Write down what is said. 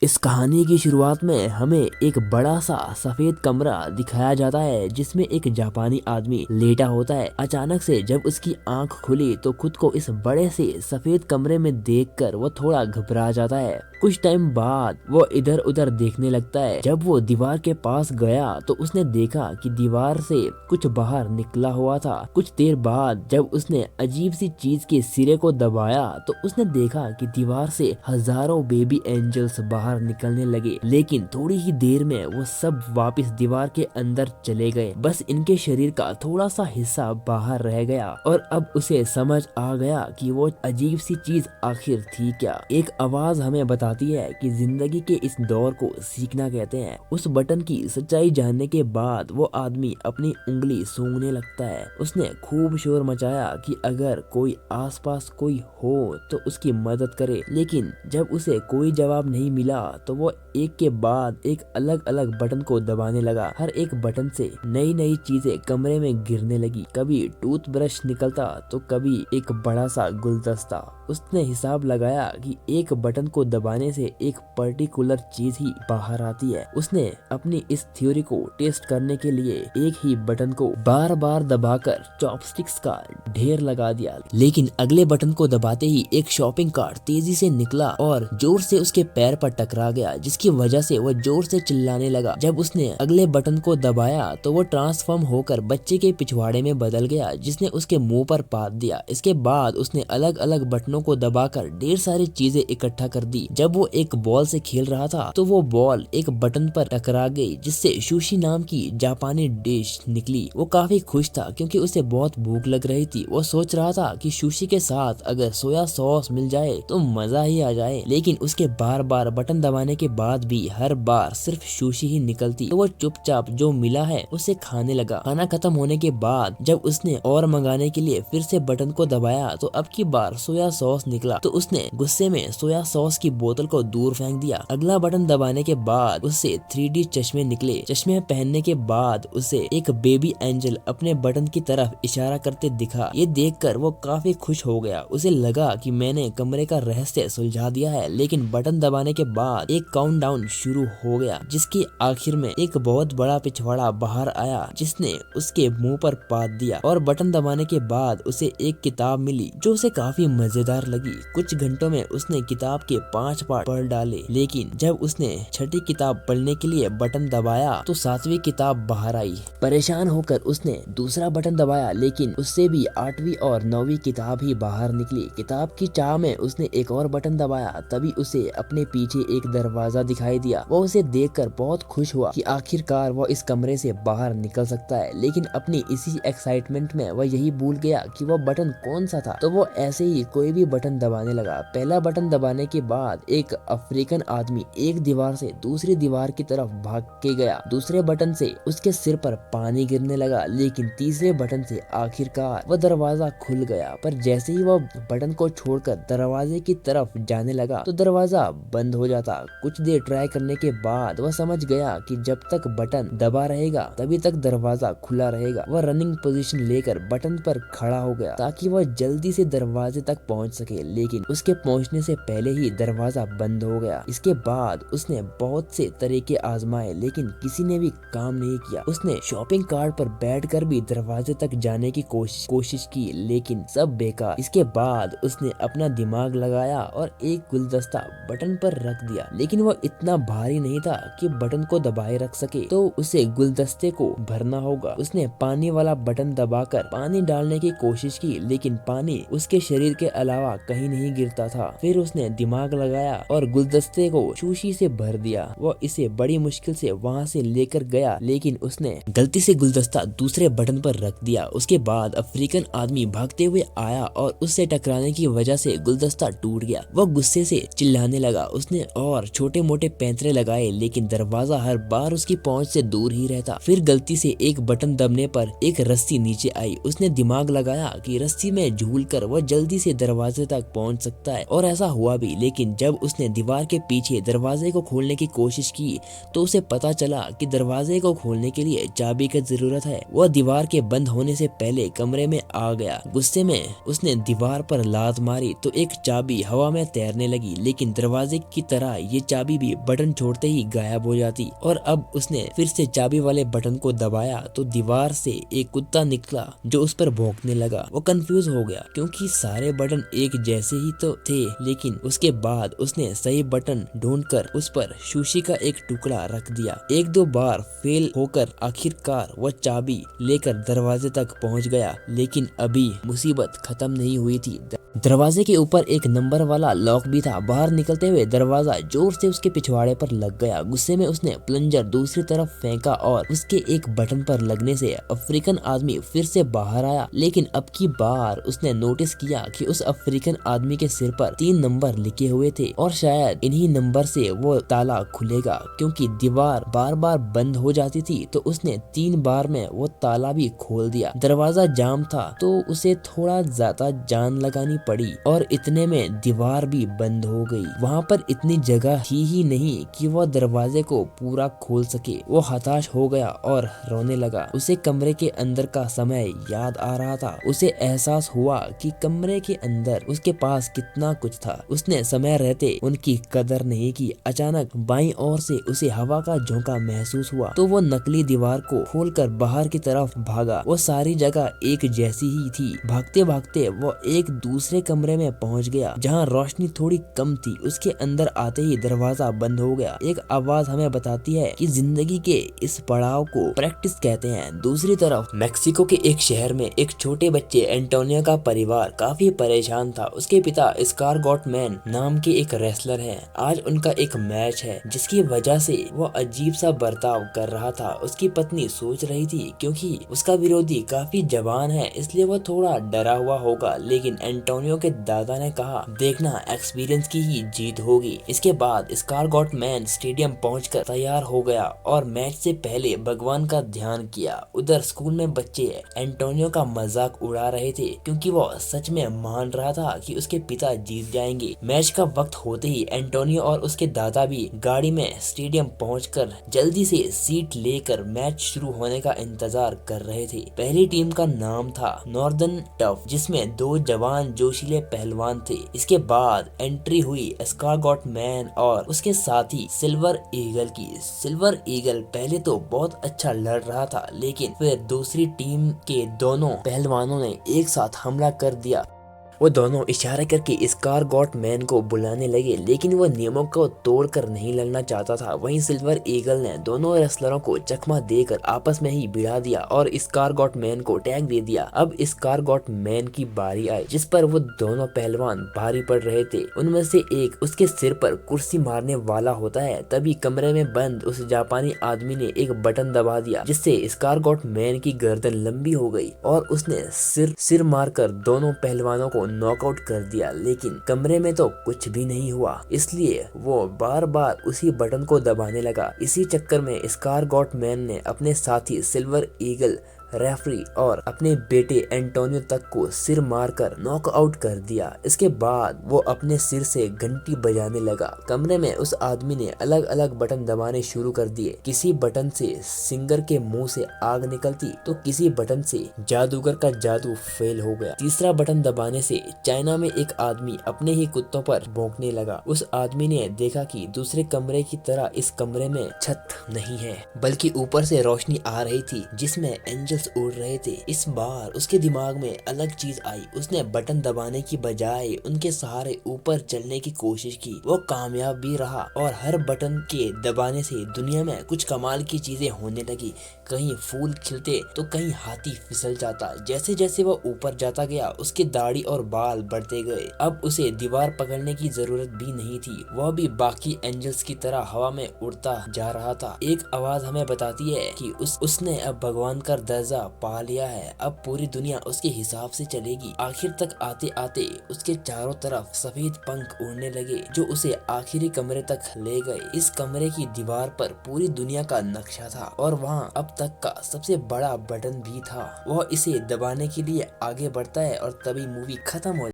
इस कहानी की शुरुआत में हमें एक बड़ा सा सफेद कमरा दिखाया जाता है जिसमें एक जापानी आदमी लेटा होता है। अचानक से जब उसकी आंख खुली तो खुद को इस बड़े से सफेद कमरे में देखकर वो थोड़ा घबरा जाता है। कुछ टाइम बाद वो इधर उधर देखने लगता है। जब वो दीवार के पास गया तो उसने देखा कि दीवार से कुछ बाहर निकला हुआ था। कुछ देर बाद जब उसने अजीब सी चीज के सिरे को दबाया तो उसने देखा कि दीवार से हजारों बेबी एंजल्स बाहर निकलने लगे, लेकिन थोड़ी ही देर में वो सब वापस दीवार के अंदर चले गए। बस इनके शरीर का थोड़ा सा हिस्सा बाहर रह गया और अब उसे समझ आ गया कि वो अजीब सी चीज आखिर थी क्या। एक आवाज हमें बताती है कि जिंदगी के इस दौर को सीखना कहते हैं। उस बटन की सच्चाई जानने के बाद वो आदमी अपनी उंगली सूंघने लगता है। उसने खूब शोर मचाया कि अगर कोई आसपास कोई हो तो उसकी मदद करे, लेकिन जब उसे कोई जवाब नहीं मिला तो वो एक के बाद एक अलग अलग बटन को दबाने लगा। हर एक बटन से नई नई चीजें कमरे में गिरने लगी। कभी टूथब्रश निकलता तो कभी एक बड़ा सा गुलदस्ता। उसने हिसाब लगाया कि एक बटन को दबाने से एक पर्टिकुलर चीज ही बाहर आती है। उसने अपनी इस थ्योरी को टेस्ट करने के लिए एक ही बटन को बार बार दबाकर चॉपस्टिक्स का ढेर लगा दिया, लेकिन अगले बटन को दबाते ही एक शॉपिंग कार्ट तेजी से निकला और जोर से उसके पैर पर टकरा गया, जिसकी वजह से वह जोर से चिल्लाने लगा। जब उसने अगले बटन को दबाया तो वो ट्रांसफॉर्म होकर बच्चे के पिछवाड़े में बदल गया, जिसने उसके मुंह पर पात दिया। इसके बाद उसने अलग अलग बटनों को दबाकर ढेर सारी चीजें इकट्ठा कर दी। जब वो एक बॉल से खेल रहा था तो वो बॉल एक बटन पर टकरा गई, जिससे सुशी नाम की जापानी डिश निकली। वो काफी खुश था क्योंकि उसे बहुत भूख लग रही थी। वो सोच रहा था कि सुशी के साथ अगर सोया सॉस मिल जाए तो मजा ही आ जाए, लेकिन उसके बार बार बटन दबाने के बाद भी हर बार सिर्फ सुशी ही निकलती। तो वो चुपचाप जो मिला है उसे खाने लगा। खाना खत्म होने के बाद जब उसने और मंगाने के लिए फिर से बटन को दबाया तो अब की बार सोया सॉस निकला। तो उसने गुस्से में सोया सॉस की बोतल को दूर फेंक दिया। अगला बटन दबाने के बाद उससे 3D चश्मे निकले। चश्मे पहनने के बाद उसे एक बेबी एंजल अपने बटन की तरफ इशारा करते दिखा। ये देखकर वो काफी खुश हो गया। उसे लगा कि मैंने कमरे का रहस्य सुलझा दिया है, लेकिन बटन दबाने के बाद एक काउंटडाउन शुरू हो गया, जिसके आखिर में एक बहुत बड़ा पिछवाड़ा बाहर आया जिसने उसके मुंह पर पात दिया। और बटन दबाने के बाद उसे एक किताब मिली जो उसे काफी मजेदार लगी। कुछ घंटों में उसने किताब के 5 पार्ट पढ़ डाले, लेकिन जब उसने छठी किताब पढ़ने के लिए बटन दबाया तो 7वीं किताब बाहर आई। परेशान होकर उसने दूसरा बटन दबाया, लेकिन उससे भी 8वीं और 9वीं किताब ही बाहर निकली। किताब की चाह में उसने एक और बटन दबाया, तभी उसे अपने पीछे एक दरवाजा दिखाई दिया। वो उसे देखकर बहुत खुश हुआ कि आखिरकार वो इस कमरे से बाहर निकल सकता है, लेकिन अपनी इसी एक्साइटमेंट में वह यही भूल गया कि वो बटन कौन सा था। तो वो ऐसे ही कोई भी बटन दबाने लगा। पहला बटन दबाने के बाद एक अफ्रीकन आदमी एक दीवार से दूसरी दीवार की तरफ भाग के गया। दूसरे बटन से उसके सिर पर पानी गिरने लगा, लेकिन तीसरे बटन से आखिरकार वह दरवाजा खुल गया। पर जैसे ही वह बटन को छोड़कर दरवाजे की तरफ जाने लगा तो दरवाजा बंद हो जाता। कुछ देर ट्राई करने के बाद वह समझ गया कि जब तक बटन दबा रहेगा तभी तक दरवाजा खुला रहेगा। वह रनिंग पोजीशन लेकर बटन पर खड़ा हो गया ताकि वह जल्दी से दरवाजे तक पहुंच सके, लेकिन उसके पहुंचने से पहले ही दरवाजा बंद हो गया। इसके बाद उसने बहुत से तरीके आजमाए, लेकिन किसी ने भी काम नहीं किया। उसने शॉपिंग कार्ट पर बैठकर भी दरवाजे तक जाने की कोशिश की, लेकिन सब बेकार। इसके बाद उसने अपना दिमाग लगाया और एक गुलदस्ता बटन पर रख दिया, लेकिन वह इतना भारी नहीं था कि बटन को दबाए रख सके। तो उसे गुलदस्ते को भरना होगा। उसने पानी वाला बटन दबाकर पानी डालने की कोशिश की, लेकिन पानी उसके शरीर के अलावा कहीं नहीं गिरता था। फिर उसने दिमाग लगाया और गुलदस्ते को सुशी से भर दिया। वो इसे बड़ी मुश्किल से वहाँ से लेकर गया, लेकिन उसने गलती से गुलदस्ता दूसरे बटन पर रख दिया। उसके बाद अफ्रीकन आदमी भागते हुए आया और उससे टकराने की वजह से गुलदस्ता टूट गया। वो गुस्से से चिल्लाने लगा। उसने और छोटे मोटे पैंतरे लगाए, लेकिन दरवाजा हर बार उसकी पहुंच से दूर ही रहता। फिर गलती से एक बटन दबने पर एक रस्सी नीचे आई। उसने दिमाग लगाया कि रस्सी में झूलकर वह जल्दी से दरवाजे तक पहुंच सकता है, और ऐसा हुआ भी। लेकिन जब उसने दीवार के पीछे दरवाजे को खोलने की कोशिश की तो उसे पता चला कि दरवाजे को खोलने के लिए चाबी की जरूरत है। वह दीवार के बंद होने से पहले कमरे में आ गया। गुस्से में उसने दीवार पर लात मारी तो एक चाबी हवा में तैरने लगी, लेकिन दरवाजे की तरह तरह ये चाबी भी बटन छोड़ते ही गायब हो जाती। और अब उसने फिर से चाबी वाले बटन को दबाया तो दीवार से एक कुत्ता निकला जो उस पर भौंकने लगा। वो कंफ्यूज हो गया क्योंकि सारे बटन एक जैसे ही तो थे, लेकिन उसके बाद उसने सही बटन ढूंढकर उस पर सुशी का एक टुकड़ा रख दिया। एक दो बार फेल होकर आखिरकार वह चाबी लेकर दरवाजे तक पहुंच गया, लेकिन अभी मुसीबत खत्म नहीं हुई थी। दरवाजे के ऊपर एक नंबर वाला लॉक भी था। बाहर निकलते हुए दरवाजा जोर से उसके पिछवाड़े पर लग गया। गुस्से में उसने प्लंजर दूसरी तरफ फेंका और उसके एक बटन पर लगने से अफ्रीकन आदमी फिर से बाहर आया, लेकिन अब की बार उसने नोटिस किया कि उस अफ्रीकन आदमी के सिर पर 3 नंबर लिखे हुए थे और शायद इन्हीं नंबर से वो ताला खुलेगा। क्योंकि दीवार बार बार बंद हो जाती थी तो उसने 3 बार में वो ताला भी खोल दिया। दरवाजा जाम था तो उसे थोड़ा ज्यादा जान लगानी पड़ी और इतने में दीवार भी बंद हो गई। वहाँ पर इतनी जगह थी ही नहीं कि वह दरवाजे को पूरा खोल सके। वो हताश हो गया और रोने लगा। उसे कमरे के अंदर का समय याद आ रहा था। उसे एहसास हुआ कि कमरे के अंदर उसके पास कितना कुछ था। उसने समय रहते उनकी कदर नहीं की। अचानक बाईं ओर से उसे हवा का झोंका महसूस हुआ तो वो नकली दीवार को खोलकर बाहर की तरफ भागा। वो सारी जगह एक जैसी ही थी। भागते भागते वो एक दूसरे कमरे में पहुंच गया जहां रोशनी थोड़ी कम थी। उसके अंदर आते ही दरवाजा बंद हो गया। एक आवाज हमें बताती है कि जिंदगी के इस पड़ाव को प्रैक्टिस कहते हैं। दूसरी तरफ मेक्सिको के एक शहर में एक छोटे बच्चे एंटोनियो का परिवार काफी परेशान था। उसके पिता स्कारगॉट मैन नाम के एक रेसलर हैं। आज उनका एक मैच है जिसकी वजह से वो अजीब सा बर्ताव कर रहा था। उसकी पत्नी सोच रही थी क्योंकि उसका विरोधी काफी जवान है इसलिए वो थोड़ा डरा हुआ होगा, लेकिन एंटोनियो के दादा ने कहा देखना एक्सपीरियंस की ही जीत होगी। इसके बाद स्कारगॉट मैन स्टेडियम पहुंचकर तैयार हो गया और मैच से पहले भगवान का ध्यान किया। उधर स्कूल में बच्चे एंटोनियो का मजाक उड़ा रहे थे क्योंकि वो सच में मान रहा था कि उसके पिता जीत जाएंगे। मैच का वक्त होते ही एंटोनियो और उसके दादा भी गाड़ी में स्टेडियम पहुंचकर जल्दी से सीट लेकर मैच शुरू होने का इंतजार कर रहे थे। पहली टीम का नाम था नॉर्दर्न टफ जिसमें 2 जवान जोशीले पहलवान थे। इसके बाद एंट्री हुई स्कारगॉट मैन और उसके साथी सिल्वर ईगल की। सिल्वर ईगल पहले तो बहुत अच्छा लड़ रहा था, लेकिन फिर दूसरी टीम के दोनों पहलवानों ने एक साथ हमला कर दिया। वो दोनों इशारे करके स्कारगॉट मैन को बुलाने लगे, लेकिन वो नियमों को तोड़कर नहीं लड़ना चाहता था। वहीं सिल्वर ईगल ने दोनों रेसलरों को चकमा देकर आपस में ही भिड़ा दिया और स्कारगॉट मैन को टैग दे दिया। अब स्कारगॉट मैन की बारी आई जिस पर वो दोनों पहलवान भारी पड़ रहे थे। उनमें से एक उसके सिर पर कुर्सी मारने वाला होता है। तभी कमरे में बंद उस जापानी आदमी ने एक बटन दबा दिया जिससे स्कारगॉट मैन की गर्दन लंबी हो गई और उसने सिर मारकर दोनों पहलवानों को नॉकआउट कर दिया। लेकिन कमरे में तो कुछ भी नहीं हुआ, इसलिए वो बार बार उसी बटन को दबाने लगा। इसी चक्कर में स्कारगॉट मैन ने अपने साथी सिल्वर ईगल, रेफरी और अपने बेटे एंटोनियो तक को सिर मारकर नॉकआउट कर दिया। इसके बाद वो अपने सिर से घंटी बजाने लगा। कमरे में उस आदमी ने अलग अलग बटन दबाने शुरू कर दिए। किसी बटन से सिंगर के मुंह से आग निकलती तो किसी बटन से जादूगर का जादू फेल हो गया। तीसरा बटन दबाने से चाइना में एक आदमी अपने ही कुत्तों पर भौंकने लगा। उस आदमी ने देखा कि दूसरे कमरे की तरह इस कमरे में छत नहीं है बल्कि ऊपर से रोशनी आ रही थी जिसमें एंजल उड़ रहे थे। इस बार उसके दिमाग में अलग चीज आई। उसने बटन दबाने की बजाय उनके सहारे ऊपर चलने की कोशिश की। वो कामयाब भी रहा और हर बटन के दबाने से दुनिया में कुछ कमाल की चीजें होने लगी। कहीं फूल खिलते तो कहीं हाथी फिसल जाता। जैसे जैसे वो ऊपर जाता गया उसकी दाढ़ी और बाल बढ़ते गए। अब उसे दीवार पकड़ने की जरूरत भी नहीं थी, वह भी बाकी एंजल्स की तरह हवा में उड़ता जा रहा था। एक आवाज हमें बताती है कि उसने अब भगवान का दर्जा पा लिया है। अब पूरी दुनिया उसके हिसाब से चलेगी। आखिर तक आते आते उसके चारों तरफ सफेद पंख उड़ने लगे जो उसे आखिरी कमरे तक ले गए। इस कमरे की दीवार पर पूरी दुनिया का नक्शा था और वहाँ अब तक का सबसे बड़ा बटन भी था। वह इसे दबाने के लिए आगे बढ़ता है और तभी मूवी खत्म हो